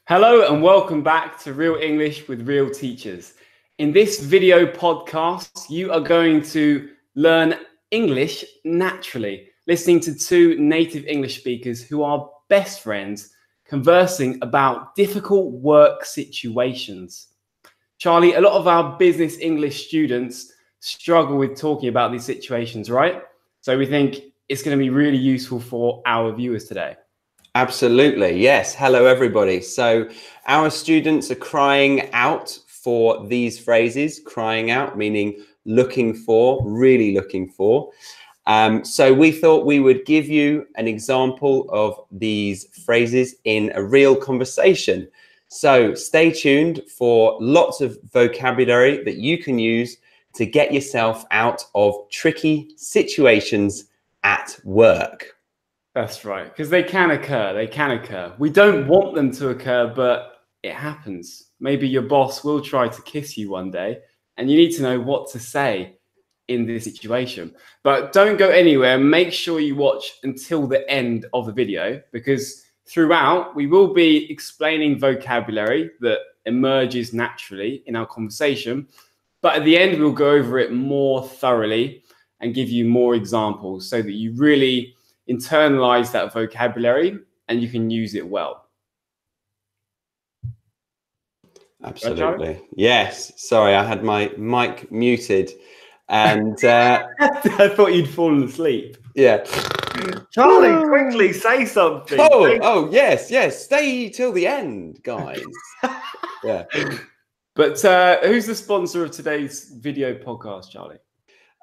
Hello and welcome back to Real English with Real Teachers. In this video podcast, you are going to learn English naturally, listening to two native English speakers who are best friends conversing about difficult work situations. Charlie, a lot of our business English students struggle with talking about these situations, right? So we think it's going to be really useful for our viewers today. Absolutely, yes. Hello, everybody. So our students are crying out for these phrases, crying out meaning looking for, really looking for. So we thought we would give you an example of these phrases in a real conversation. So stay tuned for lots of vocabulary that you can use to get yourself out of tricky situations at work. That's right, because they can occur. We don't want them to occur, but it happens. Maybe your boss will try to kiss you one day, and you need to know what to say in this situation. But don't go anywhere. Make sure you watch until the end of the video, because throughout, we will be explaining vocabulary that emerges naturally in our conversation. But at the end, we'll go over it more thoroughly and give you more examples so that you really internalize that vocabulary and you can use it well. Absolutely. Yes. Sorry, I had my mic muted and I thought you'd fallen asleep. Yeah. Charlie, quickly say something. Oh, yes. Stay till the end, guys. Yeah. But who's the sponsor of today's video podcast, Charlie?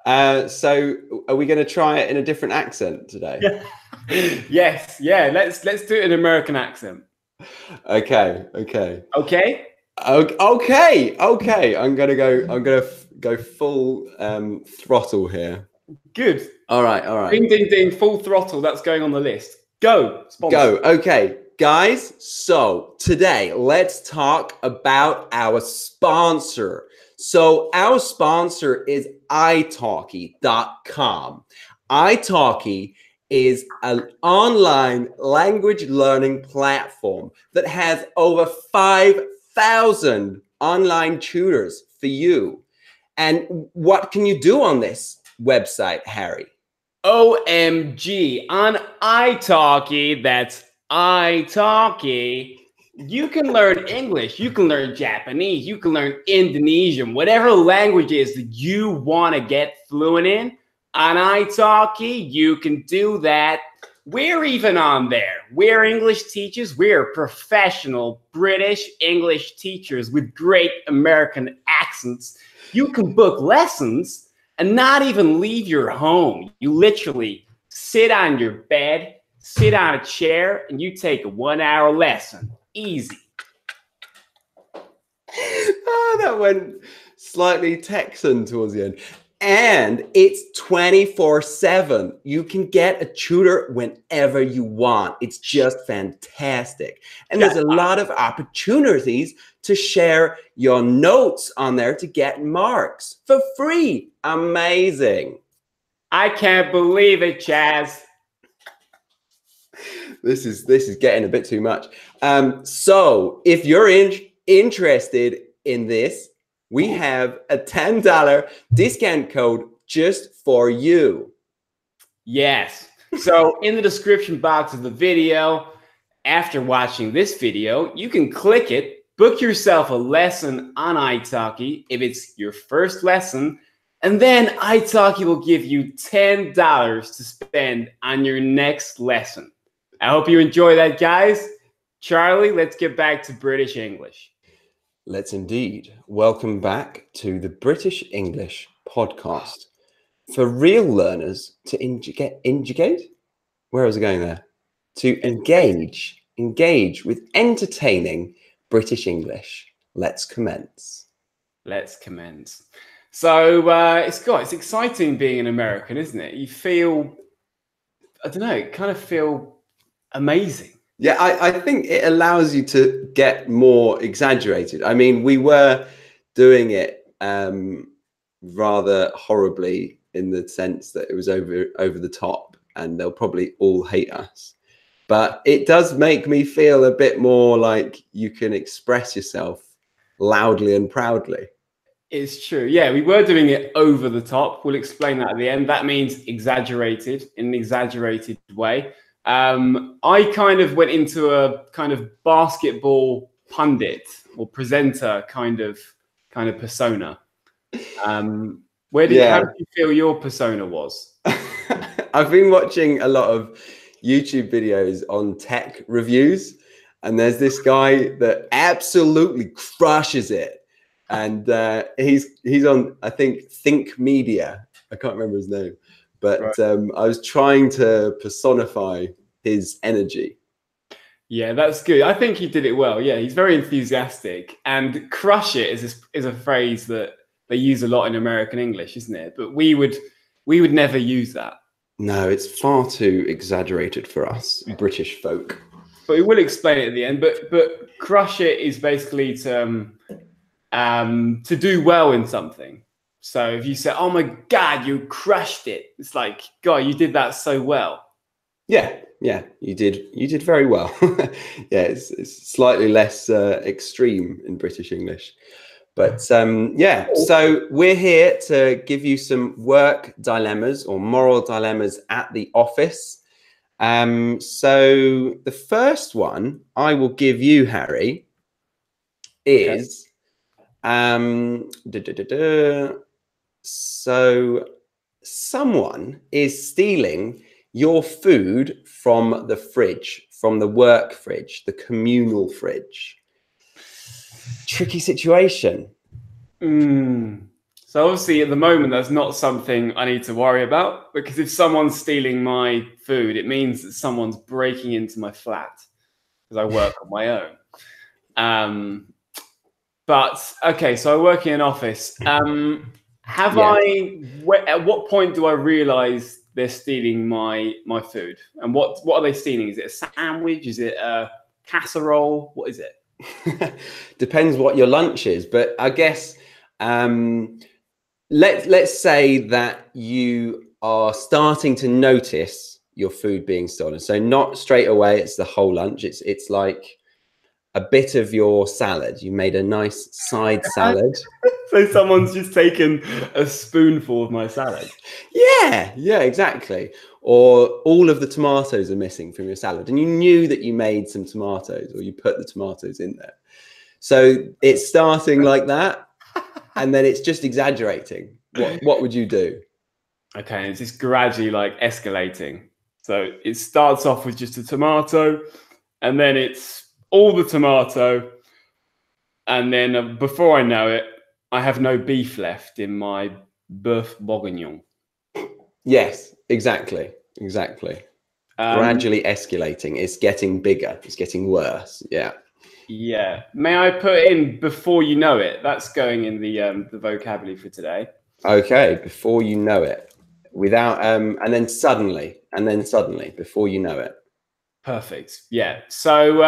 So are we going to try it in a different accent today? Yes. Yeah. Let's do it in an American accent. Okay. I'm gonna go full throttle here. Good. All right. Ding, ding, ding. Full throttle. That's going on the list. Go. Sponsor. Go. Okay, guys. So today, let's talk about our sponsor. So our sponsor is italki.com. italki is an online language learning platform that has over 5,000 online tutors for you. And what can you do on this website, Harry? OMG, on italki, that's italki, you can learn English, you can learn Japanese, you can learn Indonesian, whatever languages that you want to get fluent in. On italki, you can do that. We're even on there. We're English teachers. We're professional British English teachers with great American accents. You can book lessons and not even leave your home. You literally sit on your bed, sit on a chair, and you take a 1-hour lesson. Easy. Oh, that went slightly Texan towards the end. And it's 24/7. You can get a tutor whenever you want. It's just fantastic. And there's a lot of opportunities to share your notes on there to get marks for free. Amazing. I can't believe it, Chaz. This is getting a bit too much. So if you're interested in this, we have a $10 discount code just for you. Yes. So in the description box of the video, after watching this video, you can click it, book yourself a lesson on italki if it's your first lesson, and then italki will give you $10 to spend on your next lesson. I hope you enjoy that, guys. Charlie, let's get back to British English. Let's indeed. Welcome back to the British English podcast for real learners to engage? Where was I going there? To engage with entertaining British English. Let's commence. So it's exciting being an American, isn't it? You feel, I don't know, kind of feel amazing. Yeah, I think it allows you to get more exaggerated. I mean, we were doing it rather horribly in the sense that it was over the top and they'll probably all hate us. but it does make me feel a bit more like you can express yourself loudly and proudly. It's true. Yeah, we were doing it over the top. We'll explain that at the end. That means exaggerated, in an exaggerated way. I kind of went into a kind of basketball pundit or presenter kind of persona. How did you feel your persona was? I've been watching a lot of YouTube videos on tech reviews, and there's this guy that absolutely crushes it. And he's on, I think Media. I can't remember his name, but right. I was trying to personify his energy. Yeah, that's good. I think he did it well. Yeah, he's very enthusiastic, and crush it is a phrase that they use a lot in American English, isn't it? But we would never use that. No, it's far too exaggerated for us British folk. But we will explain it at the end. But crush it is basically to do well in something. So if you say, "Oh my God, you crushed it," it's like, "God, you did that so well." Yeah, you did very well. Yeah, it's slightly less extreme in British English. But yeah, so we're here to give you some work dilemmas or moral dilemmas at the office. So the first one I will give you, Harry, is so someone is stealing your food from the fridge, from the work fridge, the communal fridge. Tricky situation. So obviously at the moment, that's not something I need to worry about, because if someone's stealing my food, it means that someone's breaking into my flat because I work on my own. But okay, so I work in an office. At what point do I realize they're stealing my food? And what are they stealing? Is it a sandwich? Is it a casserole? What is it? Depends what your lunch is, but I guess let's say that you are starting to notice your food being stolen. So not straight away, it's the whole lunch. It's like a bit of your salad. You made a nice side salad. So someone's just taken a spoonful of my salad. Yeah, exactly. Or all of the tomatoes are missing from your salad, and you knew that you made some tomatoes, or you put the tomatoes in there. So it's starting like that, and then it's just exaggerating. What would you do? Okay, it's just gradually like escalating. So it starts off with just a tomato, and then it's all the tomato, and then before I know it, I have no beef left in my boeuf bourguignon. Yes, exactly. Gradually escalating. It's getting bigger. It's getting worse. Yeah. May I put in before you know it? That's going in the vocabulary for today. Okay, before you know it, without and then suddenly, before you know it. Perfect. Yeah. So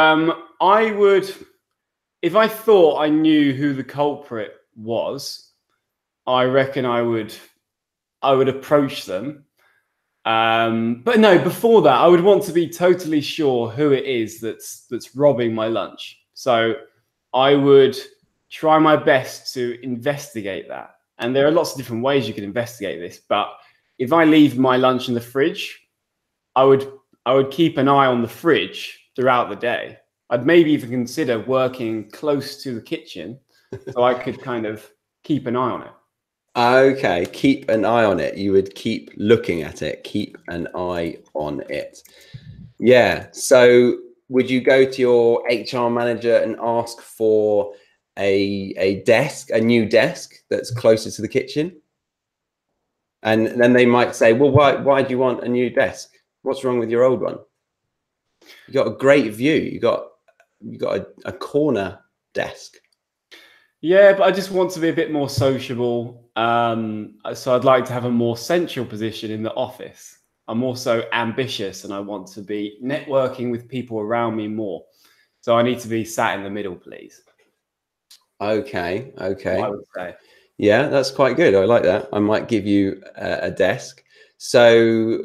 I would, if I thought I knew who the culprit was, I reckon I would approach them. But no, before that, I would want to be totally sure who it is that's robbing my lunch. So I would try my best to investigate that. And there are lots of different ways you can investigate this. But if I leave my lunch in the fridge, I would keep an eye on the fridge throughout the day. I'd maybe even consider working close to the kitchen so I could kind of keep an eye on it. Okay, keep an eye on it. You would keep looking at it, keep an eye on it. Yeah. So would you go to your HR manager and ask for a desk, a new desk that's closer to the kitchen? And then they might say, well, why do you want a new desk? What's wrong with your old one? You got a great view. You got a corner desk. Yeah, but I just want to be a bit more sociable. So I'd like to have a more central position in the office. I'm also ambitious and I want to be networking with people around me more. So I need to be sat in the middle, please. Okay. I would say. Yeah, that's quite good. I like that. I might give you a desk. So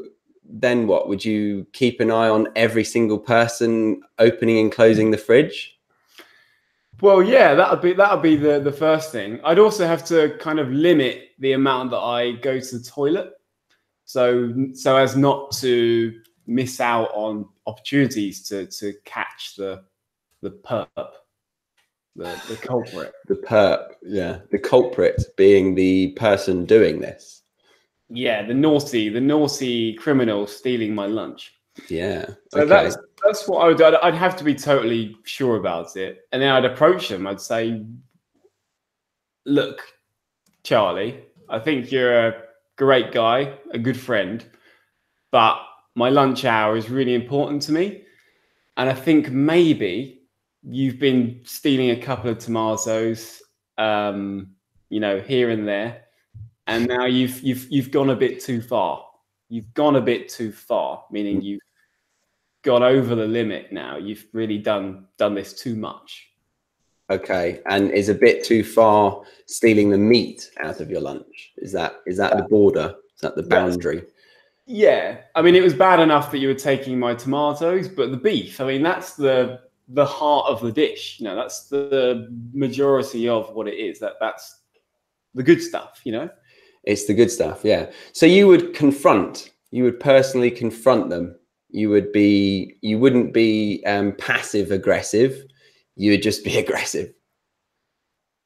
then what? Would you keep an eye on every single person opening and closing the fridge? Well, yeah, that would be the first thing. I'd also have to kind of limit the amount that I go to the toilet, so as not to miss out on opportunities to catch the perp, the culprit. The perp, yeah. The culprit being the person doing this. Yeah, the naughty criminal stealing my lunch. Yeah. So Okay. that's what I would do. I'd have to be totally sure about it, and then I'd approach them. I'd say, "Look, Charlie, I think you're a great guy, a good friend, but my lunch hour is really important to me, and I think maybe you've been stealing a couple of tomatoes, here and there, and now you've gone a bit too far. You've gone a bit too far, meaning you've gone over the limit now. You've really done this too much." Okay. And is a bit too far stealing the meat out of your lunch? Is that the border? Is that the boundary? Yeah. I mean, it was bad enough that you were taking my tomatoes, but the beef, I mean, that's the heart of the dish. That's the majority of what it is. That's the good stuff, It's the good stuff, yeah. So you would personally confront them. You wouldn't be passive aggressive. You would just be aggressive.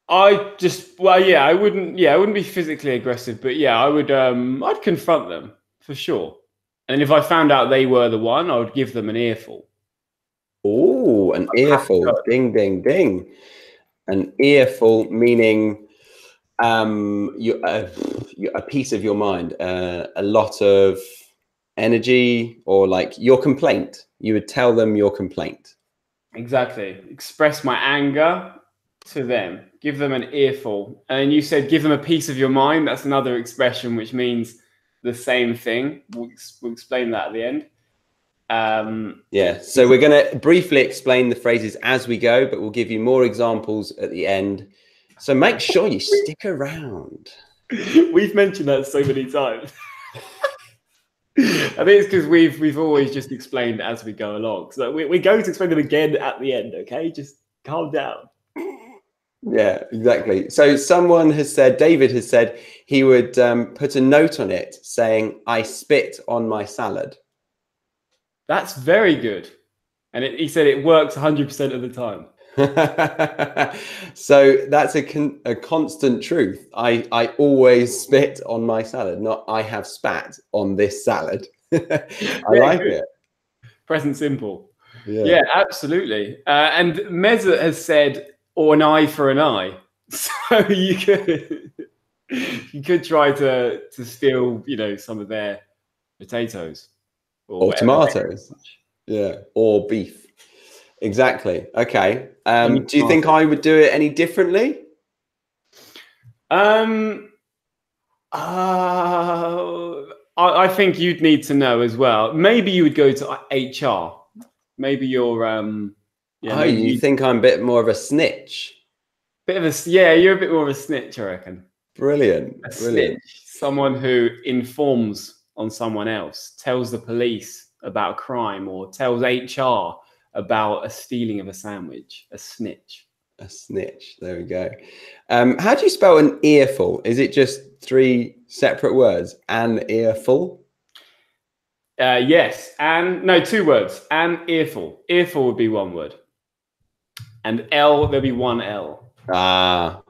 I wouldn't be physically aggressive, but yeah, I'd confront them for sure. And if I found out they were the one, I would give them an earful. Oh, an earful. Ding, ding, ding. An earful meaning a piece of your mind, a lot of energy, or like your complaint. You would tell them your complaint. Exactly. Express my anger to them. Give them an earful. And you said give them a piece of your mind. That's another expression which means the same thing. We'll explain that at the end. Yeah. So we're going to briefly explain the phrases as we go, but we'll give you more examples at the end. So make sure you stick around. We've mentioned that so many times. I think it's because we've always just explained as we go along. So we're going to explain them again at the end, okay? Just calm down. Yeah, exactly. So David has said he would put a note on it saying, "I spit on my salad." That's very good. And he said it works 100% of the time. So that's a constant truth. I always spit on my salad, not I have spat on this salad. I like it. Present simple. Yeah, absolutely. And Meza has said, or an eye for an eye. So you could try to steal, some of their potatoes or tomatoes. Yeah, or beef. Exactly. Okay. Do you think I would do it any differently? I think you'd need to know as well. Maybe you would go to HR. Maybe you're you think I'm a bit more of a snitch? You're a bit more of a snitch, I reckon. Brilliant. Snitch. Someone who informs on someone else, tells the police about a crime, or tells HR about a stealing of a sandwich. A snitch. A snitch. There we go. How do you spell an earful? Is it just 3 separate words? An earful? Yes. 2 words. An earful. Earful would be 1 word. And there'll be 1 L. Ah.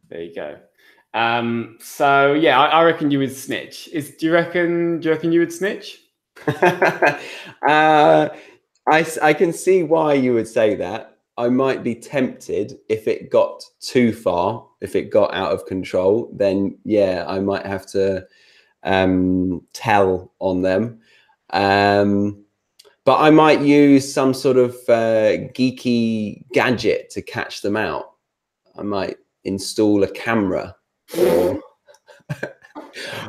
There you go. So yeah, I reckon you would snitch. Do you reckon you would snitch? I can see why you would say that. I might be tempted if it got too far, if it got out of control, then yeah, I might have to tell on them. But I might use some sort of geeky gadget to catch them out. I might install a camera. Or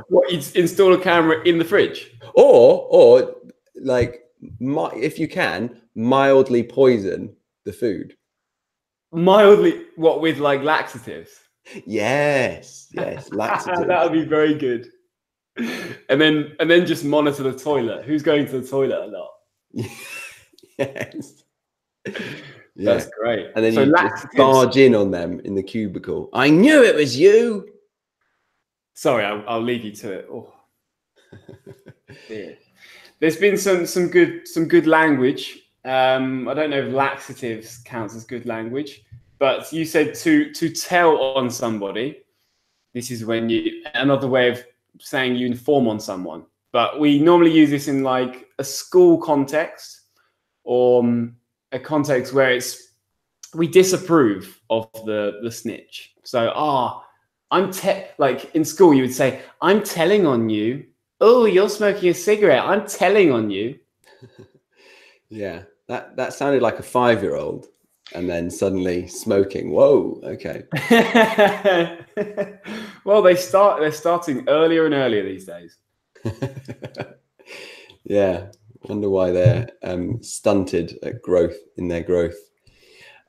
what, you'd install a camera in the fridge? Or like, if you can, mildly poison the food. Mildly, what, with like laxatives? Yes, laxatives. That would be very good. And then just monitor the toilet. Who's going to the toilet a lot? Yes. Yeah. That's great. And then so you just barge in on them in the cubicle. I knew it was you. Sorry, I'll leave you to it. Oh. Yeah. There's been some good language. I don't know if laxatives counts as good language, but you said to tell on somebody. This is when another way of saying you inform on someone. But we normally use this in like a school context or a context where we disapprove of the snitch. So like in school you would say, I'm telling on you. Oh, you're smoking a cigarette. I'm telling on you. Yeah, that sounded like a 5-year-old, and then suddenly smoking. Whoa, okay. Well, they're starting earlier and earlier these days. Yeah, wonder why they're stunted at in their growth.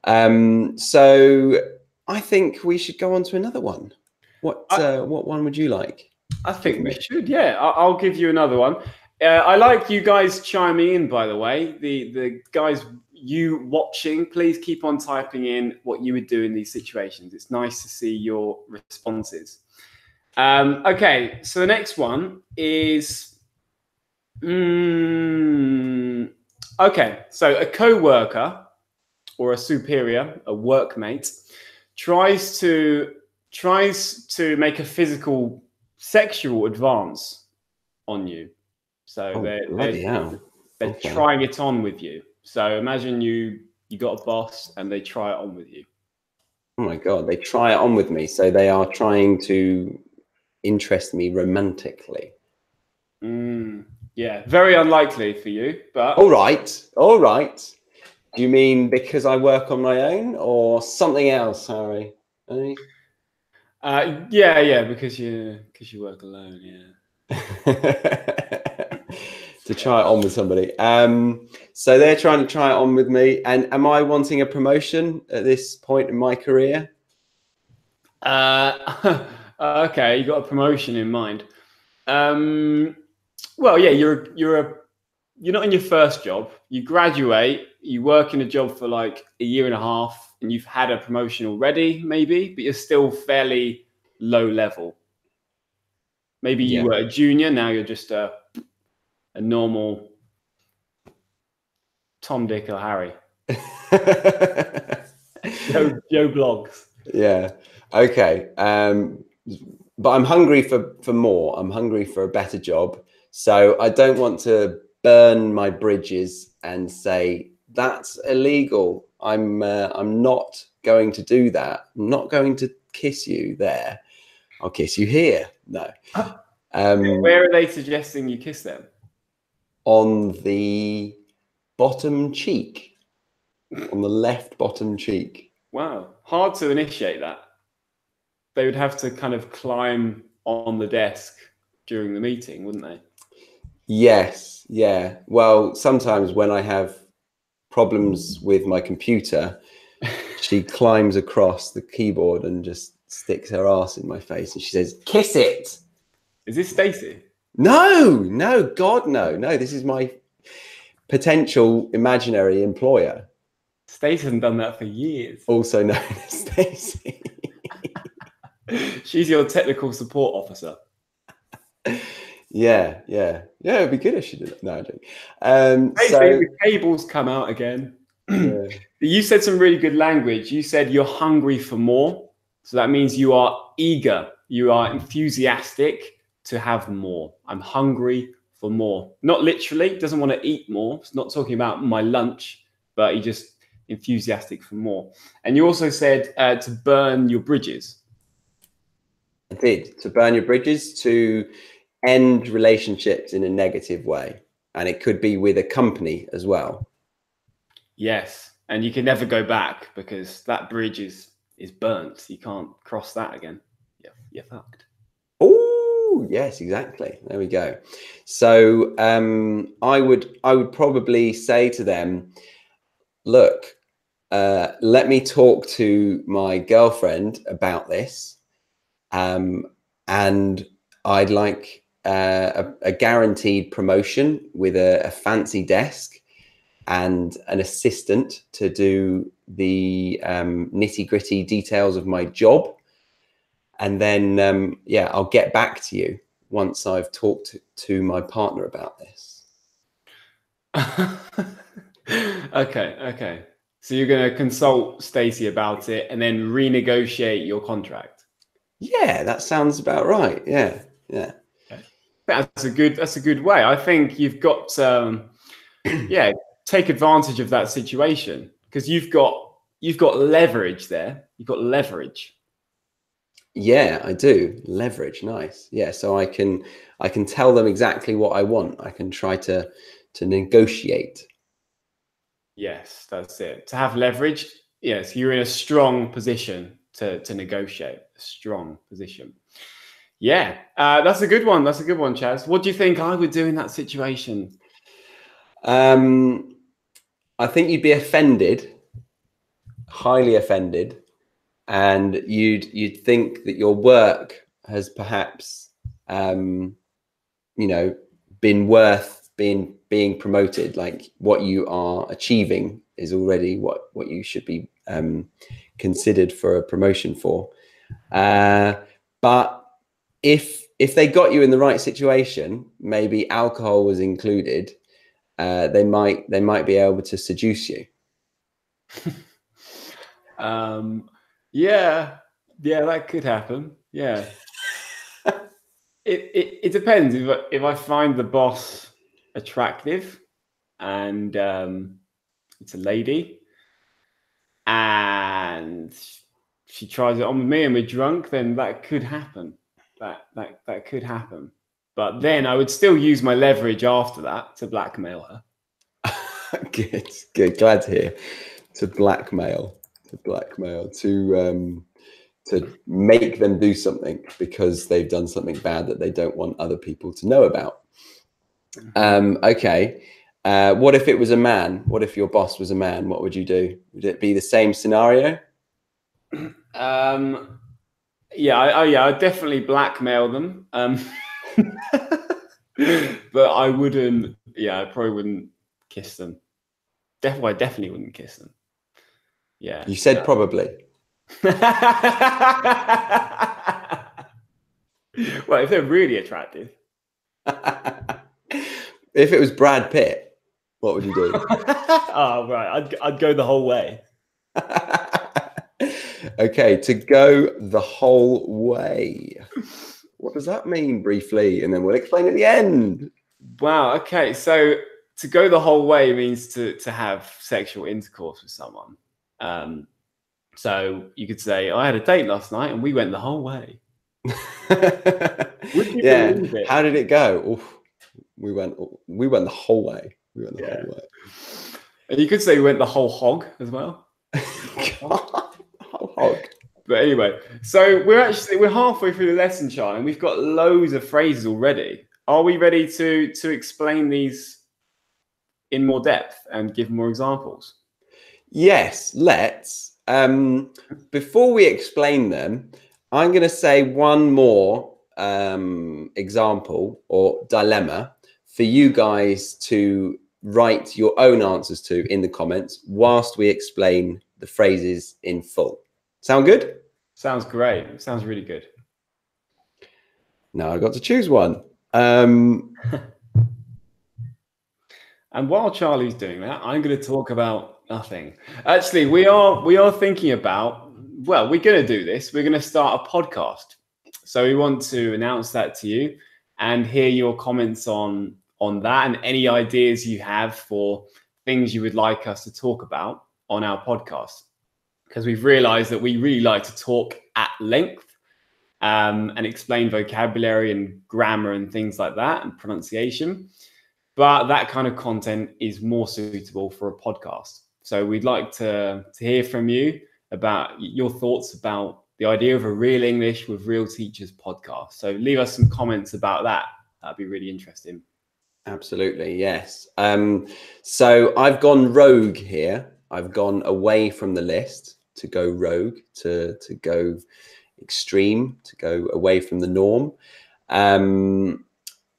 So I think we should go on to another one. What one would you like? I think we should. Yeah, I'll give you another one. I like you guys chiming in, by the way. The guys you watching, please keep on typing in what you would do in these situations. It's nice to see your responses. Okay, so the next one is okay. So a coworker or a superior, a workmate, tries to make a sexual advance on you. So they're trying it on with you. So imagine you got a boss and they try it on with you. Oh my God, they try it on with me. So they are trying to interest me romantically. Yeah, very unlikely for you, but all right. Do you mean because I work on my own or something else, Harry? Yeah, because you work alone, yeah. To try it on with somebody. So they're trying to try it on with me. And am I wanting a promotion at this point in my career? Okay, you got a promotion in mind. Well, yeah, you're not in your first job. You graduate, you work in a job for like a year and a half, and you've had a promotion already, maybe, but you're still fairly low level. Maybe you were a junior, now you're just a normal Tom, Dick, or Harry. Joe Blogs. Yeah. Okay. But I'm hungry for more. I'm hungry for a better job. So I don't want to burn my bridges and say that's illegal. I'm not going to do that. I'm not going to kiss you there. I'll kiss you here. No. Where are they suggesting you kiss them? On the bottom cheek. On the left bottom cheek. Wow. Hard to initiate that. They would have to kind of climb on the desk during the meeting, wouldn't they? Yes. Yeah. Well, sometimes when I have problems with my computer, she climbs across the keyboard and just sticks her ass in my face and she says, kiss it. Is this Stacey? No, God, no. This is my potential imaginary employer. Stacey hasn't done that for years. Also known as Stacey. She's your technical support officer. Yeah. It'd be good if she did it. No, I don't. So the cables come out again. Yeah. You said some really good language. You said you're hungry for more. So that means you are eager. You are enthusiastic to have more. I'm hungry for more. Not literally, doesn't want to eat more. It's not talking about my lunch, but he's just enthusiastic for more. And you also said to burn your bridges. I did. To burn your bridges, to end relationships in a negative way. And it could be with a company as well. Yes. And you can never go back because that bridge is burnt. You can't cross that again. You're fucked. Oh, yes, exactly. There we go. So I would probably say to them, look, let me talk to my girlfriend about this. And I'd like a guaranteed promotion with a fancy desk and an assistant to do the nitty-gritty details of my job. And then, yeah, I'll get back to you once I've talked to my partner about this. Okay. So you're going to consult Stacey about it and then renegotiate your contract. Yeah, that sounds about right. Yeah. Okay. That's a good way. I think you've got yeah, take advantage of that situation because you've got leverage there. You've got leverage. Yeah, I do. Leverage, nice. Yeah, so I can tell them exactly what I want. I can try to negotiate. Yes, that's it. To have leverage, yes, you're in a strong position to negotiate. A strong position. Yeah, that's a good one. That's a good one, Chaz. What do you think I would do in that situation? I think you'd be offended, highly offended, and you'd think that your work has perhaps, you know, been worth being promoted. Like what you are achieving is already what you should be considered for a promotion for. But if they got you in the right situation, maybe alcohol was included, they might be able to seduce you. Yeah, that could happen. Yeah. It depends. If I find the boss attractive and it's a lady and she tries it on with me and we're drunk, then that could happen. That could happen. But then I would still use my leverage after that to blackmail her. Good. Glad to hear. To blackmail, to make them do something because they've done something bad that they don't want other people to know about. Okay. What if it was a man? What if your boss was a man? What would you do? Would it be the same scenario? Yeah, I'd definitely blackmail them. But I wouldn't. Yeah, I probably wouldn't kiss them. I definitely wouldn't kiss them. Yeah. You said probably. Well, if they're really attractive. If it was Brad Pitt, what would you do? Oh, right. I'd go the whole way. Okay, to go the whole way. What does that mean briefly? And then we'll explain at the end. Wow. Okay. So to go the whole way means to have sexual intercourse with someone. So you could say, I had a date last night and we went the whole way. Would you believe it? How did it go? Oof. We went the whole way. We went the whole way. And you could say we went the whole hog as well. Whole hog. But anyway, so we're halfway through the lesson, Charlie, and we've got loads of phrases already. Are we ready to explain these in more depth and give more examples? Yes, let's. Before we explain them, I'm going to say one more example or dilemma for you guys to write your own answers to in the comments whilst we explain the phrases in full. Sound good? Sounds great. Sounds really good. Now I got to choose one. And while Charlie's doing that, I'm going to talk about nothing. Actually, we are thinking about, well, we're going to do this. We're going to start a podcast. So we want to announce that to you and hear your comments on that and any ideas you have for things you would like us to talk about on our podcast. Because we've realized that we really like to talk at length and explain vocabulary and grammar and things like that and pronunciation. But that kind of content is more suitable for a podcast. So we'd like to hear from you about your thoughts about the idea of a Real English with Real Teachers podcast. So leave us some comments about that. That'd be really interesting. Absolutely, yes. So I've gone rogue here. I've gone away from the list to go rogue, to go extreme, to go away from the norm.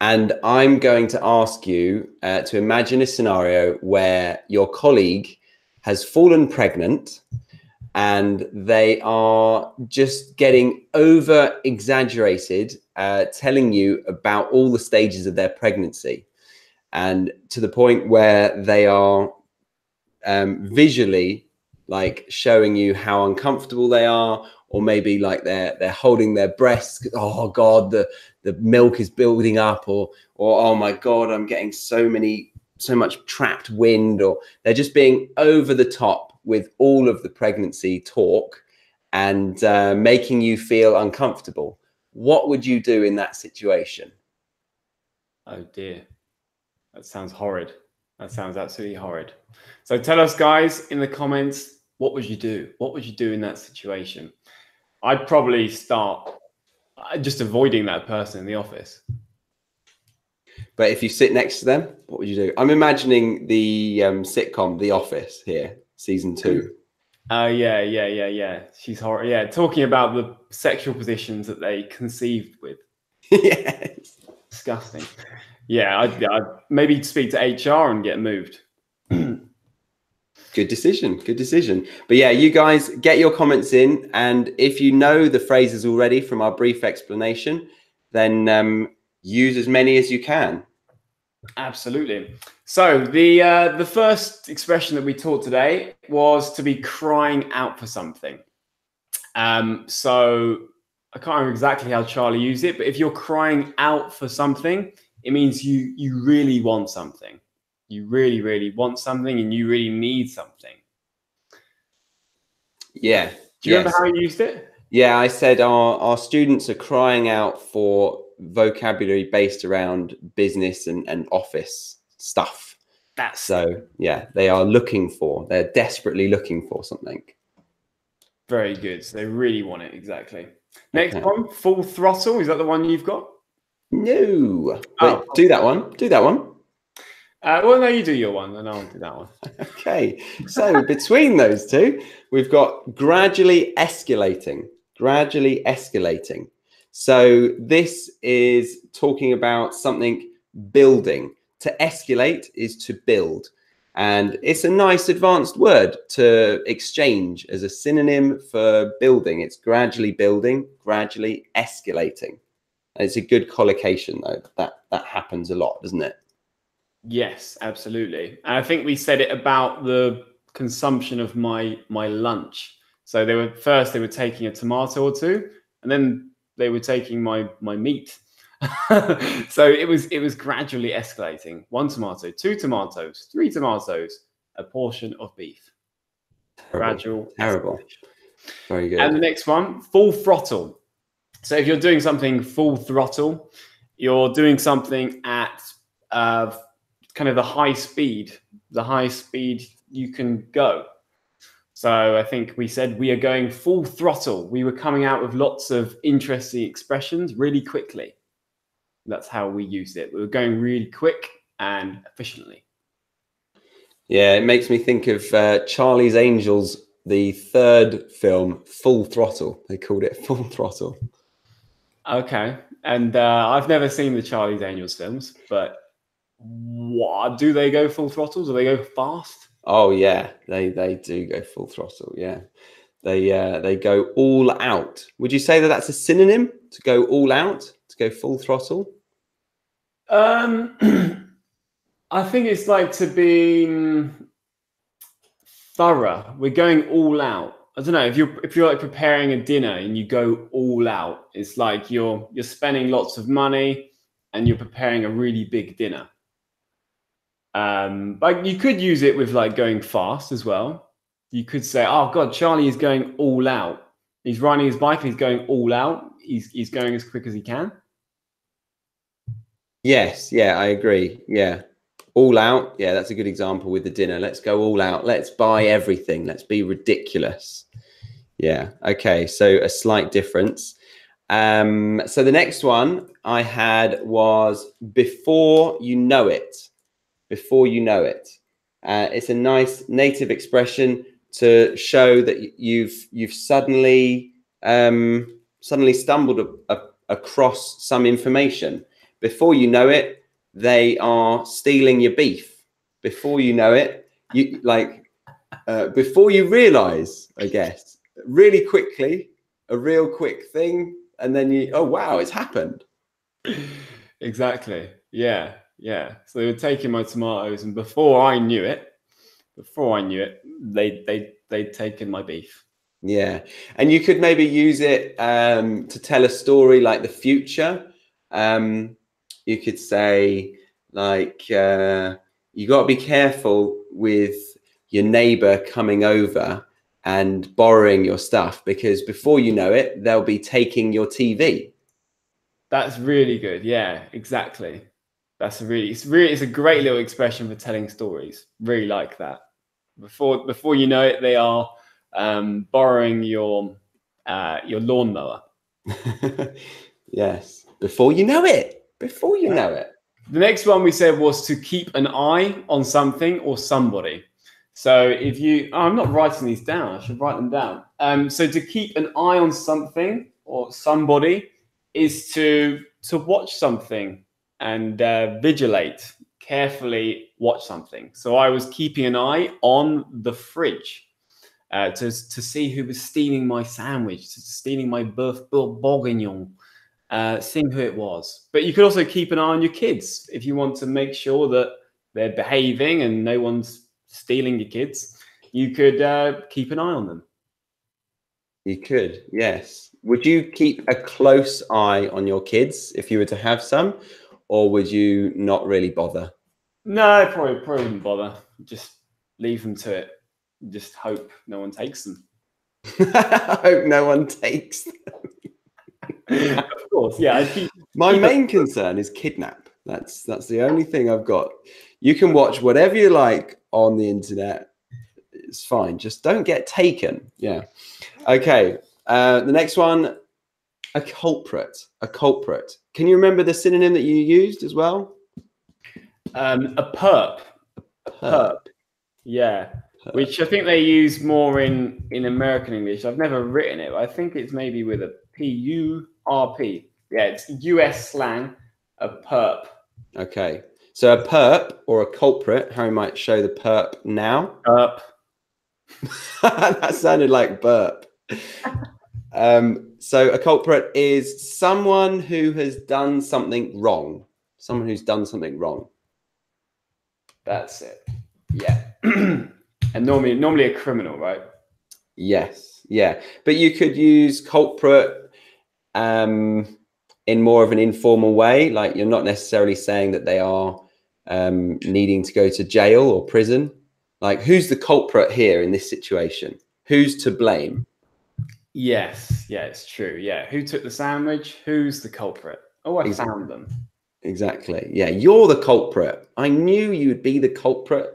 And I'm going to ask you to imagine a scenario where your colleague has fallen pregnant and they are just getting over exaggerated, telling you about all the stages of their pregnancy, and to the point where they are visually like showing you how uncomfortable they are, or maybe like they're holding their breasts. Oh God, the milk is building up, or oh my God, I'm getting so much trapped wind, or they're just being over the top with all of the pregnancy talk and making you feel uncomfortable. What would you do in that situation? Oh dear, that sounds horrid. That sounds absolutely horrid. So tell us, guys, in the comments, what would you do? What would you do in that situation? I'd probably start just avoiding that person in the office. But if you sit next to them, what would you do? I'm imagining the sitcom The Office here, season 2. Oh, yeah. She's horrible. Yeah, talking about the sexual positions that they conceived with. Yes. Disgusting. Yeah, I'd maybe speak to HR and get moved. Good decision. Good decision. But yeah, you guys get your comments in. And if you know the phrases already from our brief explanation, then use as many as you can. Absolutely. So the first expression that we taught today was to be crying out for something. So I can't remember exactly how Charlie used it, but if you're crying out for something, it means you really want something. You really, really want something, and you really need something. Yeah. Do you remember how you used it? Yeah, I said our students are crying out for vocabulary based around business and office stuff. Yeah, they are they're desperately looking for something. Very good. So they really want it. Exactly. Next one, full throttle. Is that the one you've got? No. Wait, do that one. Do that one. Well, no, you do your one, and I'll do that one. Okay. So between those two, we've got gradually escalating. Gradually escalating. So this is talking about something building. To escalate is to build. And it's a nice advanced word to exchange as a synonym for building. It's gradually building, gradually escalating. And it's a good collocation, though. That happens a lot, doesn't it? Yes, absolutely. And I think we said it about the consumption of my lunch. So they were taking a tomato or two, and then they were taking my meat. So it was gradually escalating. 1 tomato, 2 tomatoes, 3 tomatoes, a portion of beef. Gradual. Terrible. Very good. And the next one, full throttle. So if you're doing something full throttle, you're doing something at kind of the high speed you can go. So I think we said we are going full throttle. We were coming out with lots of interesting expressions really quickly. That's how we used it. We were going really quick and efficiently. Yeah, it makes me think of Charlie's Angels, the 3rd film, Full Throttle. They called it Full Throttle. Okay. And I've never seen the Charlie's Angels films, but what, do they go full throttle? Do they go fast? Oh yeah, they do go full throttle. Yeah, they go all out. Would you say that that's a synonym to go all out, to go full throttle? I think it's like to be thorough. We're going all out. I don't know, if you're like preparing a dinner and you go all out, it's like you're spending lots of money and you're preparing a really big dinner. But you could use it with like going fast as well. You could say, oh God, Charlie is going all out. He's riding his bike and he's going all out. He's going as quick as he can. Yes, yeah, I agree. Yeah, all out. Yeah, that's a good example with the dinner. Let's go all out. Let's buy everything. Let's be ridiculous. Yeah, okay, so a slight difference. So the next one I had was before you know it. Before you know it. It's a nice native expression to show that you've suddenly stumbled across some information. Before you know it, they are stealing your beef. Before you know it, you before you realize, I guess, really quickly, a real quick thing, and then you, oh wow, it's happened. Exactly. Yeah. So they were taking my tomatoes, and before I knew it, they'd taken my beef. Yeah, and you could maybe use it to tell a story like the future. You could say like, you got to be careful with your neighbor coming over and borrowing your stuff, because before you know it, they'll be taking your TV. That's really good. Yeah, exactly. It's a great little expression for telling stories. Really like that. Before you know it, they are borrowing your lawnmower. Yes, before you know it. Before you know it. The next one we said was to keep an eye on something or somebody. So if you, I'm not writing these down. I should write them down. So to keep an eye on something or somebody is to watch something and vigilate, carefully watch something. So I was keeping an eye on the fridge to see who was stealing my sandwich, stealing my boeuf bourguignon, seeing who it was. But you could also keep an eye on your kids if you want to make sure that they're behaving and no one's stealing your kids. You could keep an eye on them. You could, yes. Would you keep a close eye on your kids if you were to have some, or would you not really bother? No, probably wouldn't bother. Just leave them to it. Just hope no one takes them. I hope no one takes them. Of course, yeah. My main concern is kidnap. That's the only thing I've got. You can watch whatever you like on the internet. It's fine. Just don't get taken. Yeah. Okay. The next one, a culprit. A culprit. Can you remember the synonym that you used as well? A perp. A perp. Yeah. Perp. Which I think they use more in American English. I've never written it, but I think it's maybe with a P-U-R-P. Yeah, it's US slang, a perp. Okay. So a perp or a culprit, Harry might show the perp now. Perp. That sounded like burp. So a culprit is someone who has done something wrong. Someone who's done something wrong. That's it. Yeah. And normally a criminal, right? Yes. Yeah. But you could use culprit in more of an informal way. Like, you're not necessarily saying that they are needing to go to jail or prison. Like, who's the culprit here in this situation? Who's to blame? Yes. Yeah, it's true. Yeah. Who took the sandwich? Who's the culprit? Oh, I found them. Exactly. Yeah, you're the culprit. I knew you'd be the culprit.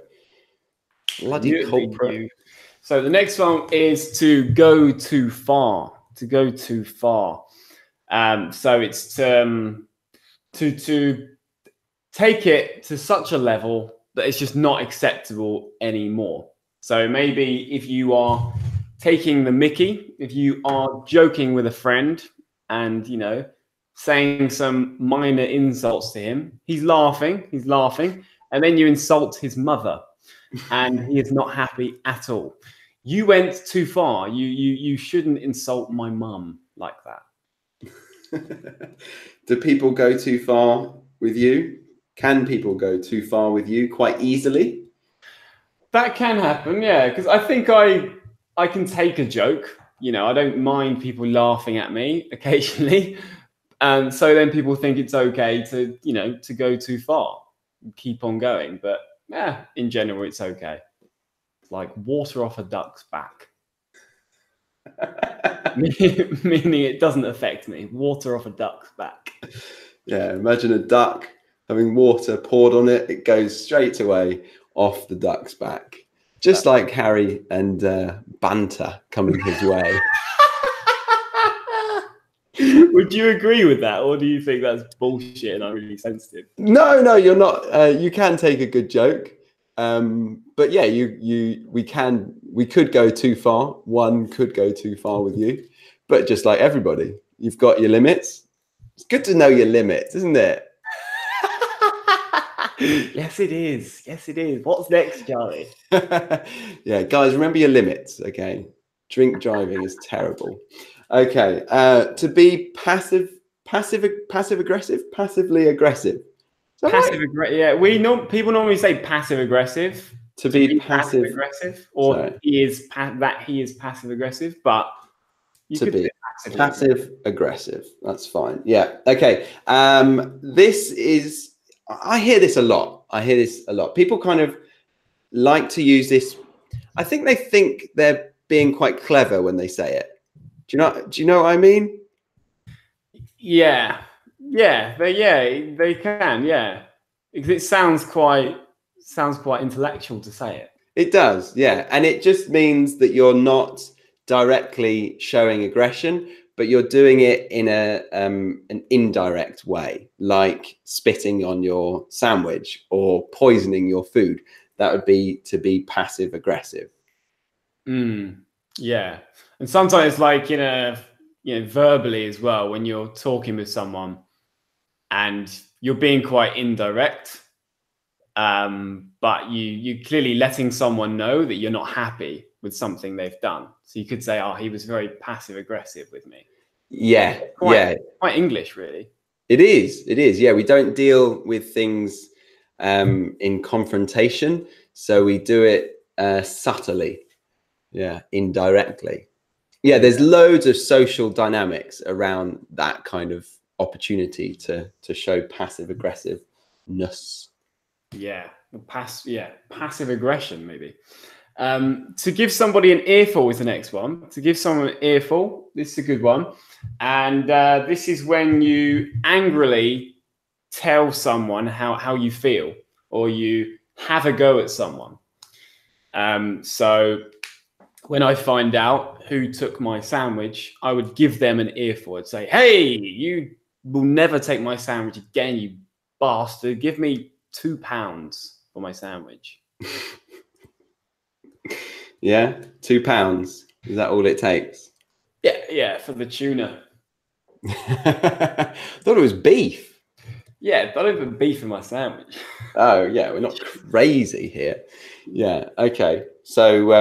Bloody culprit. So the next one is to go too far. To go too far. So it's to take it to such a level that it's just not acceptable anymore. So maybe if you are taking the mickey, if you are joking with a friend and, you know, saying some minor insults to him, he's laughing, and then you insult his mother and he is not happy at all. You went too far. You shouldn't insult my mum like that. Do people go too far with you? Can people go too far with you quite easily? That can happen, yeah, because I think I can take a joke. You know, I don't mind people laughing at me occasionally. And so then people think it's okay to, you know, to go too far, keep on going. But yeah, in general, it's okay. It's like water off a duck's back. Meaning it doesn't affect me. Water off a duck's back. Yeah, imagine a duck having water poured on it. It goes straight away off the duck's back. Just like Harry and banter coming his way. Would you agree with that, or do you think that's bullshit and I'm really sensitive? No, you're not. You can take a good joke, but yeah, we could go too far. One could go too far with you, but just like everybody, you've got your limits. It's good to know your limits, isn't it? Yes, it is. Yes, it is. What's next, Charlie? Yeah, guys, remember your limits. Okay, drink driving is terrible. Okay, to be passive aggressive, passively aggressive. Is that right? Passive aggressive. Yeah, people normally say passive aggressive. To be passive aggressive, or sorry. he is passive aggressive, but you To could be say passive aggressive. That's fine. Yeah. Okay. This is, I hear this a lot. People kind of like to use this. I think they think they're being quite clever when they say it. Do you know what I mean? Yeah, they can, yeah, because it sounds quite intellectual to say it. It does, yeah. And it just means that you're not directly showing aggression, but you're doing it in an indirect way, like spitting on your sandwich or poisoning your food. That would be to be passive aggressive. Yeah, and sometimes like verbally as well, when you're talking with someone and you're being quite indirect, but you clearly letting someone know that you're not happy with something they've done. So you could say, "Oh, he was very passive aggressive with me." Yeah, quite English, really. It is. Yeah, we don't deal with things in confrontation, so we do it subtly. Yeah, indirectly. Yeah, there's loads of social dynamics around that kind of opportunity to show passive aggressiveness. Yeah, passive aggression, maybe. To give somebody an earful is the next one. To give someone an earful, this is a good one. And this is when you angrily tell someone how you feel, or you have a go at someone. So when I find out who took my sandwich, I would give them an earful. I'd say, "Hey, you will never take my sandwich again, you bastard. Give me £2 for my sandwich." Yeah, £2. Is that all it takes? Yeah, for the tuna. I thought it was beef. Yeah, don't even beef in my sandwich. Oh yeah, we're not crazy here. Yeah, okay. So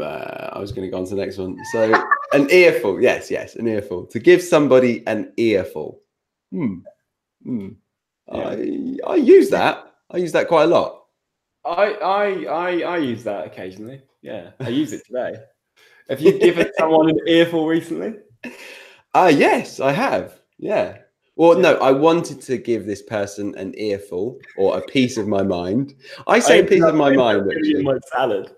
I was going to go on to the next one. So an earful, yes, an earful. To give somebody an earful. Yeah. I use that. I use that quite a lot. I use that occasionally. Yeah, I use it today. Have you given someone an earful recently? Yes, I have. Yeah. Well, no, I wanted to give this person an earful or a piece of my mind. I say a piece of my mind. Giving him my salad.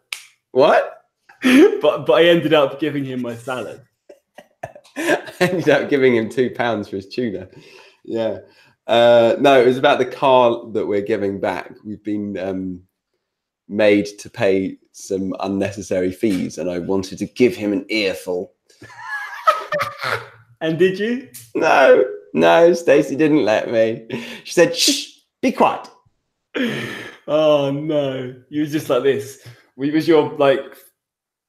What? But I ended up giving him my salad. I ended up giving him £2 for his tuna. Yeah. No, it was about the car that we're giving back. We've been made to pay some unnecessary fees, and I wanted to give him an earful. And did you? No, Stacey didn't let me. She said, "Shh, be quiet." Oh no, you were just like this. Was your like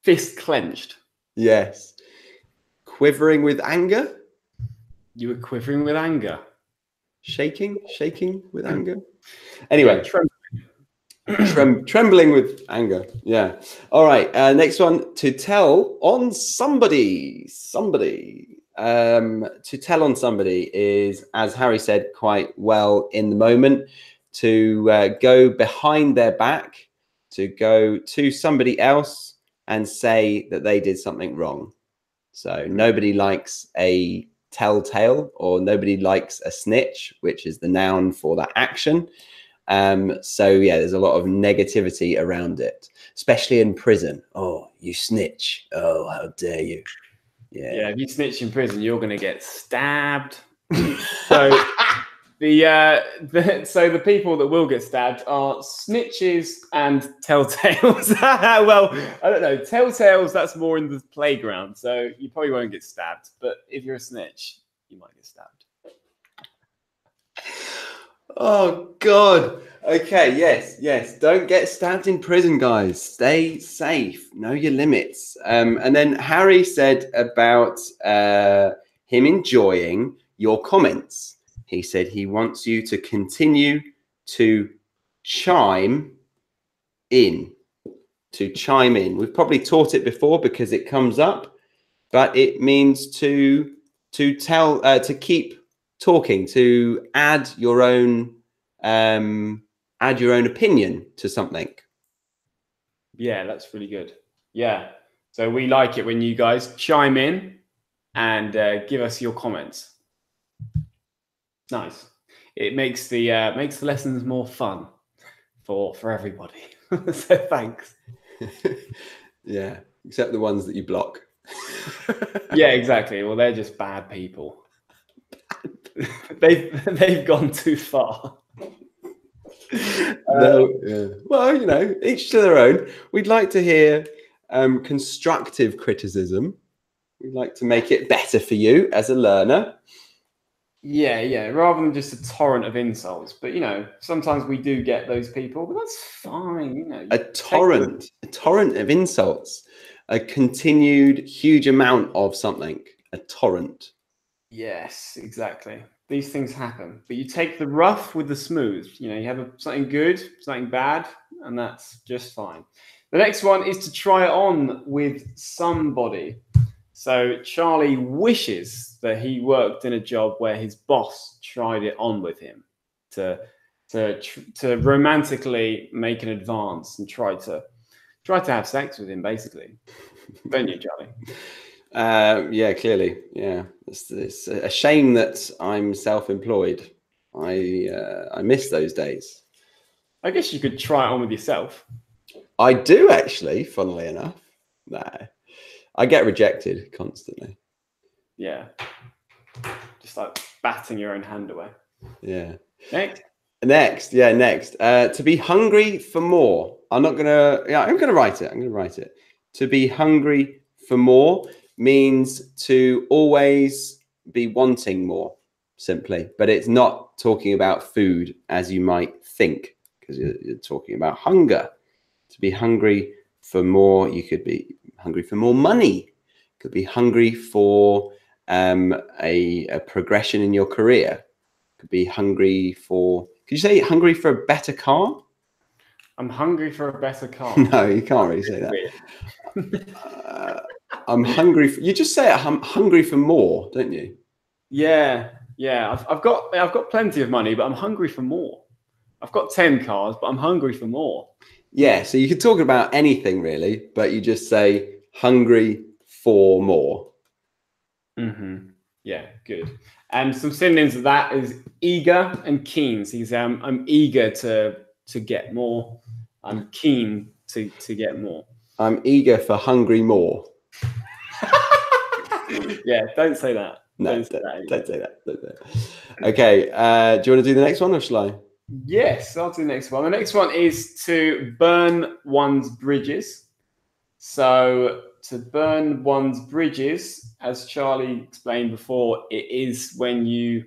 fist clenched? Yes. Quivering with anger? You were quivering with anger. Shaking with anger. Anyway, trembling with anger. Yeah. All right. Next one. To tell on somebody. To tell on somebody is, as Harry said quite well in the moment, to go behind their back, to go to somebody else and say that they did something wrong. So nobody likes a telltale, or nobody likes a snitch, which is the noun for that action. So yeah, there's a lot of negativity around it, especially in prison. "Oh, you snitch. Oh, how dare you." Yeah, if you snitch in prison, you're going to get stabbed. So the people that will get stabbed are snitches and telltales. Well, I don't know. Telltales, that's more in the playground, so you probably won't get stabbed. But if you're a snitch, you might get stabbed. Oh God. Okay. Yes. Don't get stabbed in prison, guys. Stay safe. Know your limits. And then Harry said about him enjoying your comments. He said he wants you to continue to chime in. To chime in. We've probably taught it before because it comes up, but it means to tell, to keep talking, to add your own opinion to something. Yeah, that's really good. Yeah. So we like it when you guys chime in and give us your comments. Nice. It makes the lessons more fun for everybody. So thanks. Yeah, except the ones that you block. Yeah, exactly. Well, they're just bad people. They've gone too far. No, yeah. Well, you know, each to their own. We'd like to hear constructive criticism. We'd like to make it better for you as a learner. Yeah, rather than just a torrent of insults. But, you know, sometimes we do get those people, but that's fine, you know. A torrent of insults, a continued huge amount of something, a torrent. Yes, exactly. These things happen, but you take the rough with the smooth. You know, you have something good, something bad, and that's just fine. The next one is to try it on with somebody. So Charlie wishes that he worked in a job where his boss tried it on with him to romantically make an advance and try to have sex with him, basically. Don't you, Charlie? Yeah, clearly. Yeah, it's a shame that I'm self-employed. I miss those days. I guess you could try it on with yourself. I do actually, funnily enough. No, I get rejected constantly. Yeah, just like batting your own hand away. Yeah. Next. To be hungry for more. I'm gonna write it. To be hungry for more means to always be wanting more, simply. But it's not talking about food as you might think, because you're talking about hunger. To be hungry for more, you could be hungry for more money. You could be hungry for a progression in your career. You could be hungry for, could you say hungry for a better car? I'm hungry for a better car. No, you can't really say that. I'm hungry for, you just say it, I'm hungry for more, don't you? Yeah. I've got plenty of money, but I'm hungry for more. I've got 10 cars, but I'm hungry for more. Yeah, so you could talk about anything really, but you just say hungry for more. Mm-hmm. Yeah, good. And some synonyms of that is eager and keen. So you say I'm eager to get more. I'm keen to get more. I'm eager for hungry more. Yeah, don't say that. No, don't say that. Okay, do you want to do the next one or shall I? Yes, I'll do the next one. The next one is to burn one's bridges. So to burn one's bridges, as Charlie explained before, it is when you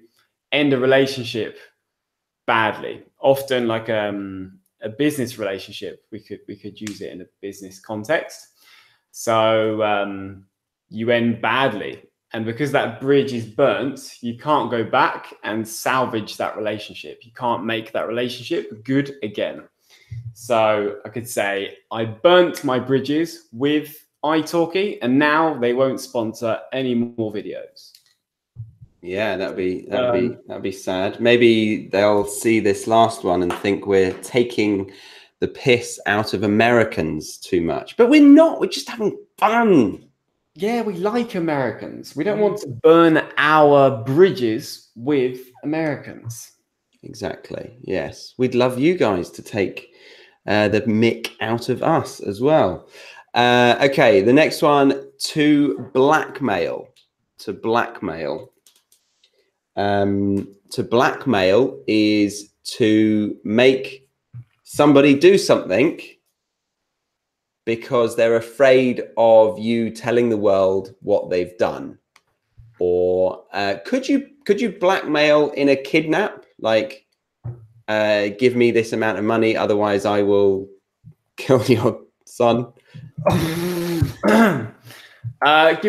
end a relationship badly. Often like a business relationship, we could use it in a business context. So you end badly. And because that bridge is burnt, you can't go back and salvage that relationship. You can't make that relationship good again. So I could say, I burnt my bridges with italki, and now they won't sponsor any more videos. Yeah, that'd be sad. Maybe they'll see this last one and think we're taking the piss out of Americans too much. But we're not. We're just having fun. Yeah, we like Americans. We don't want to burn our bridges with Americans. Exactly. Yes. We'd love you guys to take the mick out of us as well. Okay, the next one, to blackmail. To blackmail. To blackmail is to make somebody do something because they're afraid of you telling the world what they've done. Or could you blackmail in a kidnap? Like, give me this amount of money, otherwise I will kill your son. Give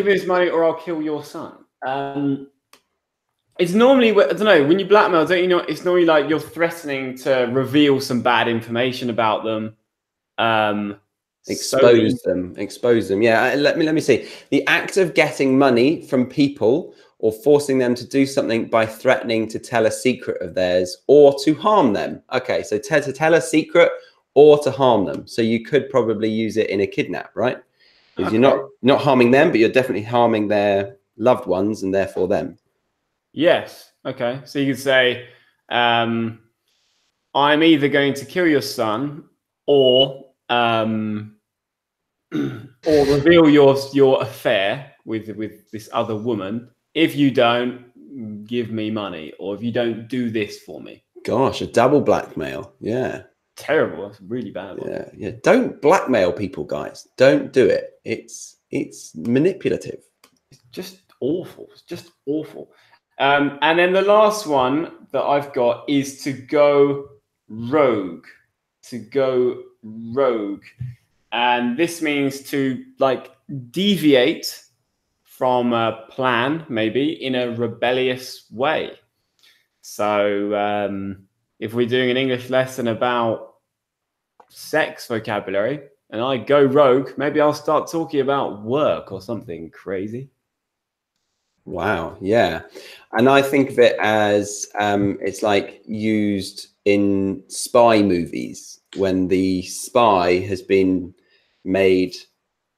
me this money or I'll kill your son. It's normally, I don't know, when you blackmail, don't you know, it's normally like you're threatening to reveal some bad information about them. Expose them. Yeah, let me see. The act of getting money from people or forcing them to do something by threatening to tell a secret of theirs or to harm them. Okay, so to tell a secret or to harm them. So you could probably use it in a kidnap, right? Because you're not harming them, but you're definitely harming their loved ones and therefore them. Yes. Okay. So you could say, I'm either going to kill your son or or reveal your affair with this other woman if you don't give me money or if you don't do this for me. Gosh, a double blackmail. Yeah. Terrible. That's a really bad one. Yeah. Don't blackmail people, guys. Don't do it. It's manipulative. It's just awful. It's just awful. And then the last one that I've got is to go rogue. To go rogue. And this means to like deviate from a plan, maybe in a rebellious way. So if we're doing an English lesson about sex vocabulary and I go rogue, maybe I'll start talking about work or something crazy. Wow. Yeah. And I think of it as it's like used in spy movies when the spy has been made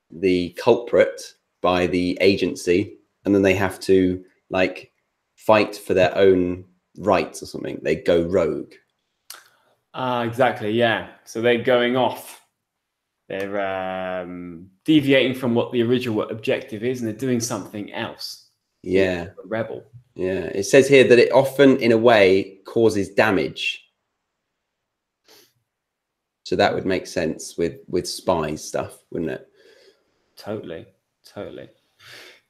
the culprit by the agency and then they have to like fight for their own rights or something. They go rogue. Exactly. Yeah. So they're going off. They're deviating from what the original objective is and they're doing something else. Yeah. A rebel. Yeah. It says here that it often, in a way, causes damage. So that would make sense with spy stuff, wouldn't it? Totally.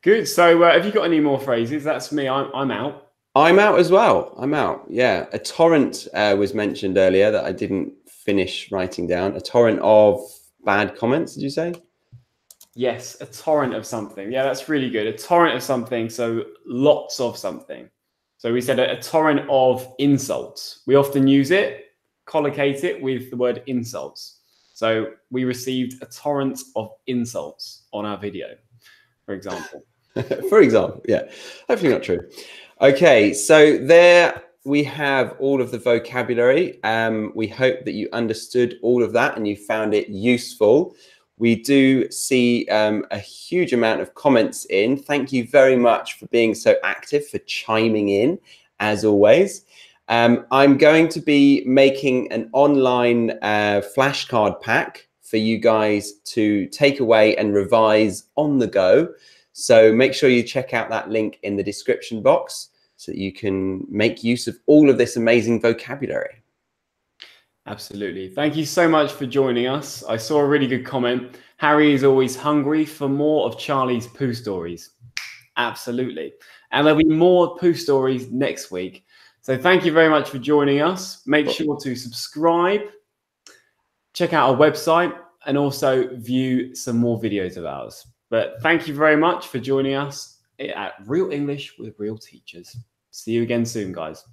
Good. So have you got any more phrases? That's me. I'm out. I'm out as well. I'm out. Yeah. A torrent was mentioned earlier that I didn't finish writing down. A torrent of bad comments, did you say? Yes, a torrent of something. Yeah, that's really good. A torrent of something. So lots of something. So we said a torrent of insults. We often use it, collocate it with the word insults. So we received a torrent of insults on our video, for example. For example, yeah. Hopefully not true. Okay, so there we have all of the vocabulary. We hope that you understood all of that and you found it useful. We do see a huge amount of comments in. Thank you very much for being so active, for chiming in, as always. I'm going to be making an online flashcard pack for you guys to take away and revise on the go. So make sure you check out that link in the description box so that you can make use of all of this amazing vocabulary. Absolutely. Thank you so much for joining us. I saw a really good comment. Harry is always hungry for more of Charlie's poo stories. Absolutely. And there'll be more poo stories next week. So thank you very much for joining us. Make sure to subscribe, check out our website, and also view some more videos of ours. But thank you very much for joining us at Real English with Real Teachers. See you again soon, guys.